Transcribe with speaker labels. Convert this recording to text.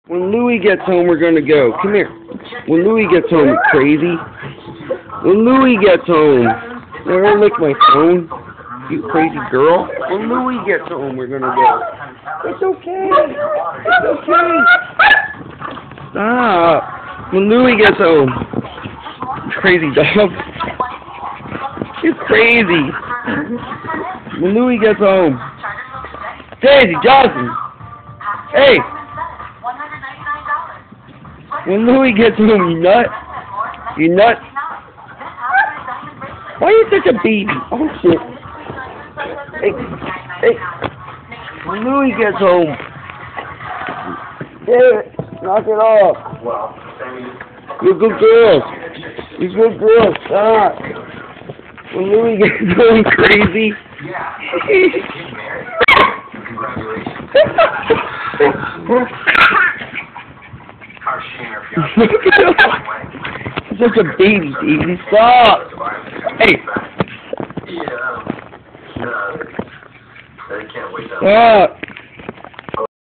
Speaker 1: When Louie gets home, we're gonna go. Come here. When Louie gets home, you crazy. When Louie gets home, never lick my phone, you crazy girl. When Louie gets home, we're gonna go. It's okay. It's okay. Stop. When Louie gets home, crazy dog. You're crazy. When Louie gets home, Daisy Johnson. Hey. When Louie gets home, you nut? You nut? Why are you such a baby? Oh shit. Hey, hey. When Louie gets home. Hey, knock it off. You're a good girl. You're a good girl. Stop. When Louie gets home crazy. You're such a baby, baby. Stop. Hey. Stop.